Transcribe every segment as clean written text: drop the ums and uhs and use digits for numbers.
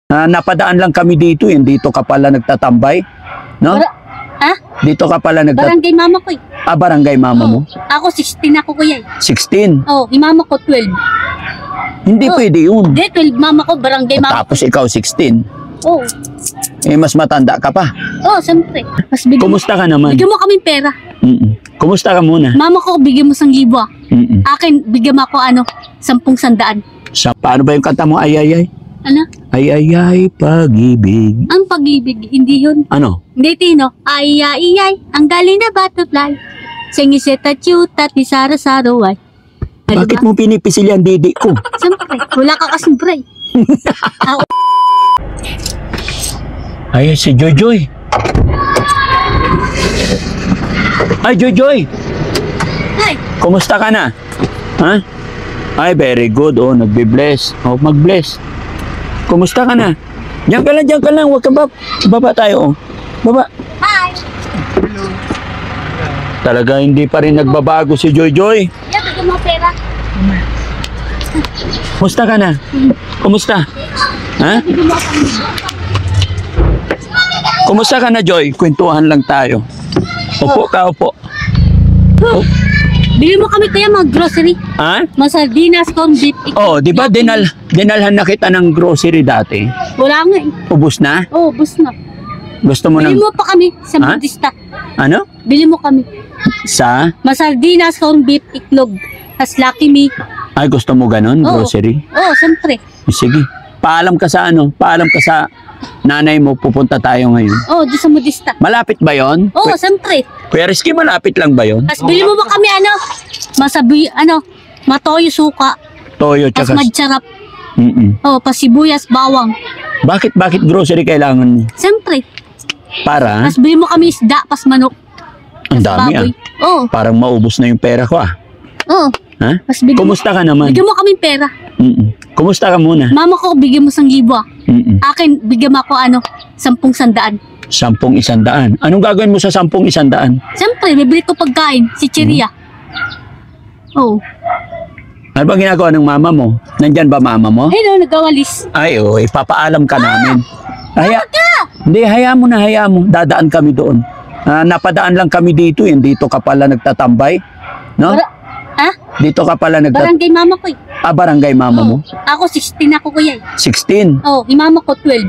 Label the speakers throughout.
Speaker 1: Napadaan lang kami dito, dito ka pala nagtatambay, no?
Speaker 2: Ha?
Speaker 1: Dito ka pala
Speaker 2: Barangay mama ko eh.
Speaker 1: barangay mama mo?
Speaker 2: Ako 16 ako kuya eh.
Speaker 1: 16?
Speaker 2: Oh, yung mama ko 12.
Speaker 1: Hindi pwede yun.
Speaker 2: Hindi, 12 mama ko, barangay mama
Speaker 1: Tapos ikaw 16.
Speaker 2: ko. Oh.
Speaker 1: Mas matanda ka pa.
Speaker 2: Oh, siyempre. Mas
Speaker 1: Kumusta ka naman?
Speaker 2: Bigyan mo kami pera.
Speaker 1: Kumusta ka muna?
Speaker 2: Mama ko, bigyan mo 1,000 ah. Akin, bigyan mo ako 10,000.
Speaker 1: Paano ba yung kanta mo? Ay, ay, ay.
Speaker 2: Ano?
Speaker 1: Ay, ay, ay, pag-ibig.
Speaker 2: Ang pag-ibig, hindi yun.
Speaker 1: Ano?
Speaker 2: Hindi, Tino. Ay, ay, ay, ang galing na butterfly. Singiseta chuta, tisara-saraway.
Speaker 1: Bakit mo pinipisil yan, didi ko?
Speaker 2: Siyempre, wala ka kasing bray.
Speaker 1: Ay, si Jojoy. Ay, Jojoy.
Speaker 2: Ay,
Speaker 1: Kumusta ka na? Ha? Ay, very good. Oh, nagbe-bless. Oh, mag-bless. Kumusta ka na? Diyan ka lang, diyan ka lang. Huwag ka ba? Baba tayo, oh. Baba.
Speaker 2: hi.
Speaker 1: Talaga hindi pa rin nagbabago si Jojoy.
Speaker 2: Yan, bigyan mo pera.
Speaker 1: Kumusta ka na? Kumusta? Ha?
Speaker 2: Bigyan mo ako.
Speaker 1: Kumusta ka na, Joy? Kwentuhan lang tayo. Upo ka, upo. Oh.
Speaker 2: Bili mo kami kaya mga grocery.
Speaker 1: Ha?
Speaker 2: Masardinas, corned beef.
Speaker 1: Oh, di ba dinalhan na kita ng grocery dati?
Speaker 2: Wala nga eh.
Speaker 1: Ubus na?
Speaker 2: Oh, bus na.
Speaker 1: Gusto mo
Speaker 2: Bili
Speaker 1: ng...
Speaker 2: mo pa kami sa
Speaker 1: Ha?
Speaker 2: Budista.
Speaker 1: Ano?
Speaker 2: Bili mo kami.
Speaker 1: Sa?
Speaker 2: Masardinas, corned beef, itlog. Tas Lucky Me.
Speaker 1: Ay, gusto mo ganun?
Speaker 2: Oo.
Speaker 1: Grocery?
Speaker 2: Oh, siyempre.
Speaker 1: Sige. Paalam ka sa ano? Paalam ka sa nanay mo. Pupunta tayo ngayon.
Speaker 2: Oh, di sa Modista.
Speaker 1: Malapit ba yon?
Speaker 2: Oh, siyempre.
Speaker 1: Kuya Rizky, malapit lang ba yon?
Speaker 2: Tas bili mo ba kami matoyo suka.
Speaker 1: Toyo
Speaker 2: Tas
Speaker 1: tsaka...
Speaker 2: madsarap.
Speaker 1: Mm-mm.
Speaker 2: Oh, pasibuyas, bawang.
Speaker 1: Bakit grocery kailangan mo?
Speaker 2: Siyempre.
Speaker 1: Para?
Speaker 2: Tas bili mo kami isda, pas manok.
Speaker 1: Ang dami
Speaker 2: baboy. Oh,
Speaker 1: Parang maubos na yung pera ko
Speaker 2: oh.
Speaker 1: Ha?
Speaker 2: Tas bili mo.
Speaker 1: Kumusta ka naman?
Speaker 2: Bigyan mo kami pera.
Speaker 1: Kumusta ka muna?
Speaker 2: Mama ko, bigyan mo 1,000 ah. Akin, bigyan mo ako 10,100.
Speaker 1: 10,100. Anong gagawin mo sa 10,100?
Speaker 2: Siyempre, bibili ko pagkain. Si Chiria. Oh.
Speaker 1: Ano ba ginagawa ng mama mo? Nandyan ba mama mo?
Speaker 2: Hello, nagawalis.
Speaker 1: Ay, ipapaalam ka namin. Hindi, hayaan mo na, hayaan mo. Dadaan kami doon. Napadaan lang kami dito, dito ka pala nagtatambay. No?
Speaker 2: Ha?
Speaker 1: Dito ka pala
Speaker 2: Barangay mama ko eh.
Speaker 1: barangay mama mo?
Speaker 2: Ako 16 ako kuya eh.
Speaker 1: 16?
Speaker 2: Oh, yung mama ko 12.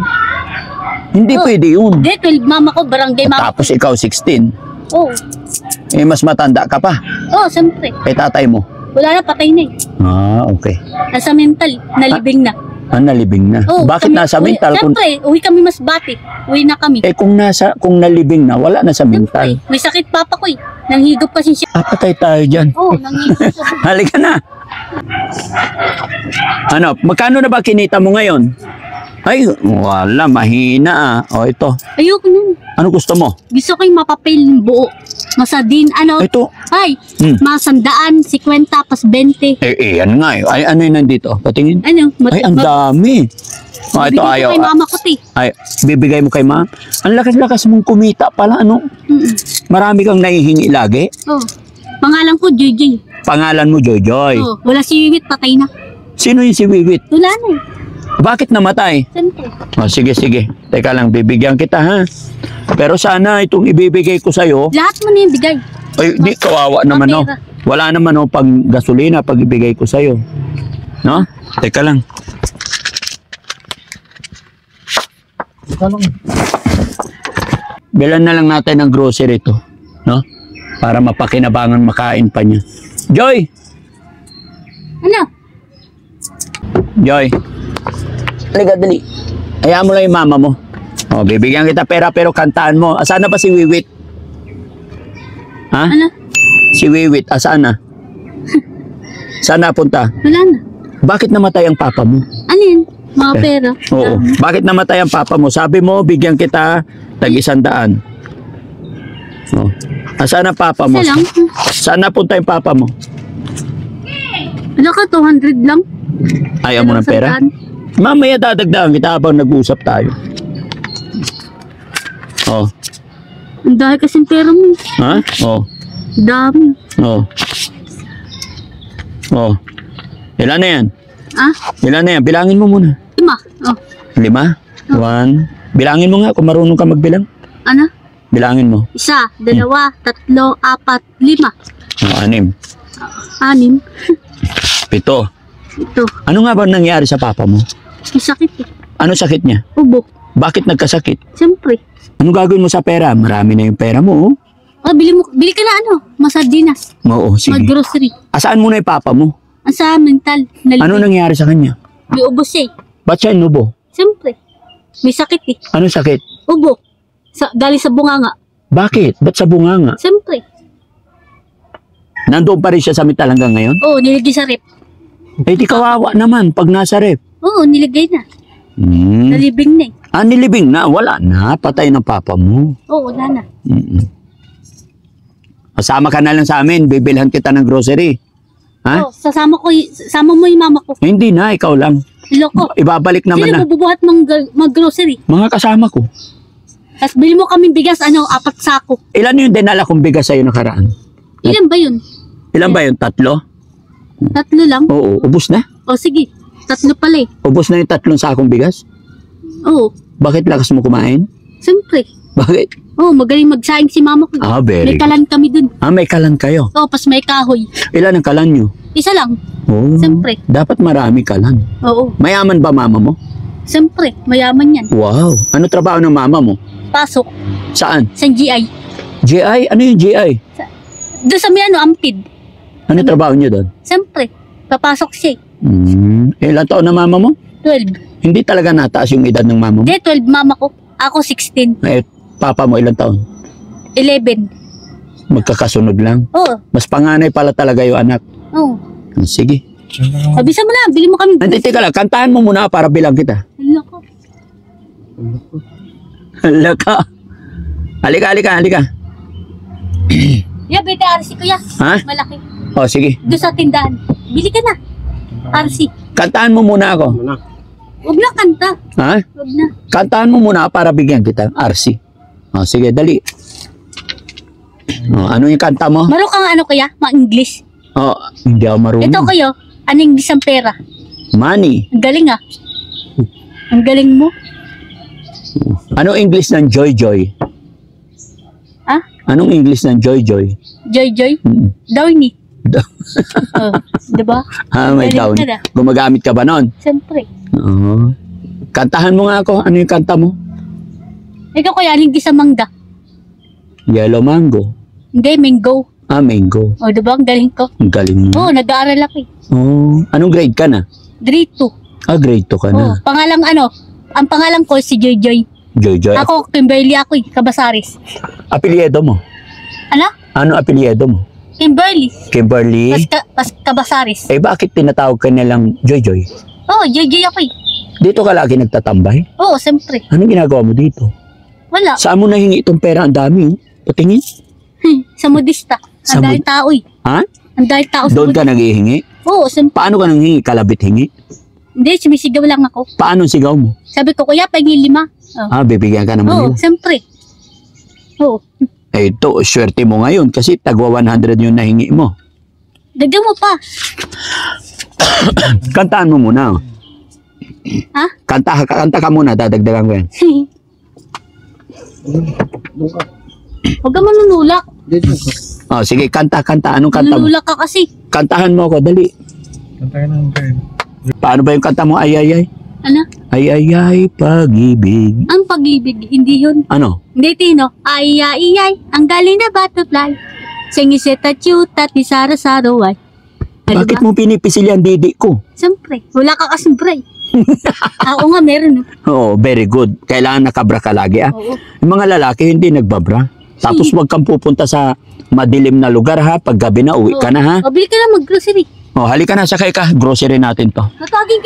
Speaker 1: Hindi pwede yun.
Speaker 2: Hindi, 12 mama ko, barangay mama
Speaker 1: Tapos ikaw 16.
Speaker 2: ko. Oh.
Speaker 1: Mas matanda ka pa.
Speaker 2: Oh, siyempre.
Speaker 1: Kay tatay mo.
Speaker 2: Wala na, patay na eh.
Speaker 1: Okay.
Speaker 2: Nasa mental, nalibing na.
Speaker 1: Nalibing na.
Speaker 2: Oh,
Speaker 1: Bakit nasa mental?
Speaker 2: Siyempre, uwi kami Masbate. Uwi na kami.
Speaker 1: Kung nalibing na, wala na sa mental.
Speaker 2: Siyempre, may sakit papa ko eh. Nanghigop kasi siya.
Speaker 1: Patay tayo dyan.
Speaker 2: Oh, nanghigop siya.
Speaker 1: Halika na. Ano, magkano na ba kinita mo ngayon? Ay, wala, mahina ito.
Speaker 2: Ayoko nun.
Speaker 1: Ano gusto mo?
Speaker 2: Gusto ko yung mapapel ng buo. Masadin,
Speaker 1: Ito.
Speaker 2: Ay, masandaan, 50, pas 20.
Speaker 1: Yan nga eh. Ay, ano yun nandito? Patingin.
Speaker 2: Ano?
Speaker 1: Ay, ang dami. Ito ayaw.
Speaker 2: Kay mama ko, ti.
Speaker 1: Ay, bibigay mo kay ma. Ang lakas-lakas mong kumita pala, ano? Marami kang nahihingi lagi.
Speaker 2: Oh. Pangalan ko, JJ.
Speaker 1: Pangalan mo, Jojoy.
Speaker 2: Oh, wala si Wiwit, patay na.
Speaker 1: Sino yung si Wiwit?
Speaker 2: Wala na eh.
Speaker 1: Bakit namatay?
Speaker 2: Siyempre.
Speaker 1: Sige. Teka lang, bibigyan kita, ha? Pero sana itong ibibigay ko sa'yo.
Speaker 2: Lahat mo na yung bigay.
Speaker 1: Ay, di, kawawa naman, no?
Speaker 2: Pera.
Speaker 1: Wala naman, no, pag gasolina, pag ibigay ko sa'yo. No? Teka lang. Bilan na lang natin ng grocery to, no? Para mapakinabangan makain pa niya. Joy!
Speaker 2: Ano?
Speaker 1: Joy! Halika, dali. Hayaan mo lang yung mama mo. Bibigyan kita pera pero kantaan mo. Asaan na ba si Wiwit? Ha?
Speaker 2: Ano?
Speaker 1: Si Wiwit, asaan na? Saan napunta?
Speaker 2: Wala na.
Speaker 1: Bakit namatay ang papa mo?
Speaker 2: Ano yun? Mga pera.
Speaker 1: Oo. Bakit namatay ang papa mo? Sabi mo, bigyan kita tag-100. Asaan ang papa mo?
Speaker 2: Isa lang.
Speaker 1: Saan napunta yung papa mo?
Speaker 2: Wala ka, 200 lang.
Speaker 1: Ayaw mo ng pera?
Speaker 2: Sandaan.
Speaker 1: Mamaya dadagdagan kita habang nag-uusap tayo.
Speaker 2: Ang dahil kasing pera mo.
Speaker 1: Ha?
Speaker 2: Dami.
Speaker 1: Ilan na yan?
Speaker 2: Ah?
Speaker 1: Ilan na yan? Bilangin mo muna.
Speaker 2: 5. Oh.
Speaker 1: 5? 1. Bilangin mo nga kung marunong ka magbilang.
Speaker 2: Ano?
Speaker 1: Bilangin mo.
Speaker 2: 1, 2, 3, 4, 5.
Speaker 1: 6.
Speaker 2: 6.
Speaker 1: 7.
Speaker 2: Ito.
Speaker 1: Ano nga ba nangyari sa papa mo?
Speaker 2: May sakit eh.
Speaker 1: Ano sakit niya?
Speaker 2: Ubo.
Speaker 1: Bakit nagkasakit?
Speaker 2: Siyempre.
Speaker 1: Ano gagawin mo sa pera? Marami na yung pera mo, oh.
Speaker 2: Bili ka na masardinas.
Speaker 1: Oo, sige.
Speaker 2: Mag-grocery.
Speaker 1: Asaan mo na yung papa mo?
Speaker 2: Sa mental.
Speaker 1: Ano nangyari sa kanya?
Speaker 2: May ubo siya eh.
Speaker 1: Ba't siya inubo?
Speaker 2: Siyempre. May sakit eh.
Speaker 1: Ano sakit?
Speaker 2: Ubo. Galing sa bunganga.
Speaker 1: Bakit? Ba't sa bunganga?
Speaker 2: Siyempre.
Speaker 1: Nandoon pa rin siya sa mental hanggang ngayon?
Speaker 2: Oo, nilagay sa rep.
Speaker 1: Eh di kawawa naman pag nasa rep.
Speaker 2: Oo, nilagay na. Nalibing na eh.
Speaker 1: Nilibing na. Wala na. Patay ng papa mo.
Speaker 2: Oo, wala na.
Speaker 1: Kasama ka na lang sa amin. Bibilhan kita ng grocery. Ha?
Speaker 2: Oo, sama mo yung mama ko.
Speaker 1: Hindi na. Ikaw lang.
Speaker 2: Loko.
Speaker 1: Ibabalik naman
Speaker 2: Sino
Speaker 1: na.
Speaker 2: bubuhat mag-grocery?
Speaker 1: Mga kasama ko.
Speaker 2: Tapos bili mo kaming bigas, 4 sako.
Speaker 1: Ilan yung dinala kong bigas sa'yo nakaraan?
Speaker 2: Ilan ba yun?
Speaker 1: Ilan ba yun? 3?
Speaker 2: 3 lang?
Speaker 1: Oo. Ubus na?
Speaker 2: O sige, 3 pala eh.
Speaker 1: Ubus na yung 3 sakong bigas?
Speaker 2: Oo,
Speaker 1: Bakit lakas mo kumain?
Speaker 2: siyempre.
Speaker 1: Bakit?
Speaker 2: Oo, magaling magsaing si mama ko.
Speaker 1: Very
Speaker 2: May kalan kami dun.
Speaker 1: May kalan kayo.
Speaker 2: Oo, pas may kahoy.
Speaker 1: Ilan ang kalan nyo?
Speaker 2: Isa lang.
Speaker 1: Oo.
Speaker 2: Siyempre.
Speaker 1: Dapat marami kalan.
Speaker 2: Oo,
Speaker 1: Mayaman ba mama mo?
Speaker 2: siyempre. Mayaman yan.
Speaker 1: Wow. Ano trabaho ng mama mo?
Speaker 2: Pasok.
Speaker 1: Saan?
Speaker 2: Sa GI.
Speaker 1: GI? Ano yung GI?
Speaker 2: Doon sa may Ampid.
Speaker 1: Ano trabaho niyo doon?
Speaker 2: Siyempre. Papasok siya eh.
Speaker 1: Ilan taon na mama mo?
Speaker 2: 12.
Speaker 1: Hindi talaga nataas yung edad ng mama mo?
Speaker 2: Hindi, 12 mama ko. Ako 16.
Speaker 1: Papa mo ilang taon?
Speaker 2: 11.
Speaker 1: Magkakasunod lang.
Speaker 2: Oo.
Speaker 1: Mas panganay pala talaga yung anak.
Speaker 2: Oo.
Speaker 1: Sige.
Speaker 2: Bisa mo na, bili mo kami.
Speaker 1: Hindi, teka lang. Kantahan mo muna para bilang kita.
Speaker 2: Loko.
Speaker 1: Hala ka. Halika.
Speaker 2: Yeah, bete RC ko ya.
Speaker 1: Ha?
Speaker 2: Malaki.
Speaker 1: O, sige.
Speaker 2: Doon sa tindahan. Bili ka na. RC.
Speaker 1: Kantahan mo muna ako.
Speaker 2: Huwag na kanta.
Speaker 1: Ha?
Speaker 2: Huwag na.
Speaker 1: Kantahan mo muna para bigyan kita. RC. O, sige, dali. O, ano yung kanta mo?
Speaker 2: Maro kang kuya? Ma-English.
Speaker 1: O, hindi ako marunong.
Speaker 2: Ito kayo, English ang pera?
Speaker 1: Money.
Speaker 2: Ang galing ah. Ang galing mo.
Speaker 1: Ano English ng Joy Joy?
Speaker 2: Ha?
Speaker 1: Anong English ng Joy Joy?
Speaker 2: Joy. Downy. Oh, diba?
Speaker 1: May
Speaker 2: Galing
Speaker 1: down.
Speaker 2: ka na.
Speaker 1: Gumagamit ka ba nun?
Speaker 2: Siyempre.
Speaker 1: Oo. Kantahan mo nga ako. Ano yung kanta mo?
Speaker 2: Ikaw kuya, English ang mangga.
Speaker 1: Yellow mango.
Speaker 2: Hindi, mango.
Speaker 1: Mango.
Speaker 2: O, diba? Ang galing ko.
Speaker 1: Ang galing mo.
Speaker 2: Oo, nag-aaral ako eh.
Speaker 1: Anong grade ka na?
Speaker 2: Grade 2.
Speaker 1: Grade 2 ka
Speaker 2: Oo,
Speaker 1: na.
Speaker 2: ang pangalan ko si Joy.
Speaker 1: Joy Joy.
Speaker 2: Ako, Kimberly ako eh, Cabasares.
Speaker 1: Apelyido mo?
Speaker 2: Ano?
Speaker 1: Ano apelyido mo?
Speaker 2: Kimberly.
Speaker 1: Kimberly?
Speaker 2: Pas Cabasares.
Speaker 1: Bakit tinatawag ka nilang Joy Joy?
Speaker 2: Oo, Joy ako eh.
Speaker 1: Dito ka lagi nagtatambay?
Speaker 2: Oo, siyempre.
Speaker 1: Anong ginagawa mo dito?
Speaker 2: Wala.
Speaker 1: Saan mo nahingi itong pera? Ang dami. Patingin.
Speaker 2: Sa modista.
Speaker 1: Sa
Speaker 2: Ang dahil tao eh.
Speaker 1: Ha?
Speaker 2: Ang dahil tao sa
Speaker 1: Doon ka
Speaker 2: modista.
Speaker 1: naghihingi?
Speaker 2: Oo, siyempre.
Speaker 1: Paano ka nanghingi? Kalabit hingi?
Speaker 2: Hindi, sumisigaw lang ako.
Speaker 1: Paano sigaw mo?
Speaker 2: Sabi ko, kuya, pahingin 5. Oh.
Speaker 1: Bibigyan ka naman
Speaker 2: Oo,
Speaker 1: nila.
Speaker 2: siyempre. Oo.
Speaker 1: Ito, swerte mo ngayon kasi tagwa 100 yung nahingi mo.
Speaker 2: Dagdag mo pa.
Speaker 1: Kantaan mo muna.
Speaker 2: Ha?
Speaker 1: Kanta ka muna, dadagdagan ko yan.
Speaker 2: Huwag ka manunulak.
Speaker 1: Sige, kanta. Anong kanta mo?
Speaker 2: Manunulak ka kasi.
Speaker 1: Kantahan mo ako, dali.
Speaker 3: Kantahan ng kayo.
Speaker 1: Paano ba yung kanta mo? Ay.
Speaker 2: Ano?
Speaker 1: Ay, pag-ibig.
Speaker 2: Ang pag-ibig, hindi yun.
Speaker 1: Ano?
Speaker 2: Hindi, Tino. Ay, ang galing na butterfly. Singiseta chuta, tisara-saraway.
Speaker 1: Bakit mo pinipisil yan, didi ko?
Speaker 2: Siyempre, wala ka kasing bray. Ako nga, meron.
Speaker 1: Very good. Kailangan nakabra ka lagi,
Speaker 2: Oo.
Speaker 1: Yung mga lalaki, hindi nagbabra. Tapos wag kang pupunta sa madilim na lugar, ha? Pag gabi na, uwi ka na, ha?
Speaker 2: O, bili ka na mag-grocery.
Speaker 1: Halika na, sakay ka. Grocery natin to.
Speaker 2: Tatagin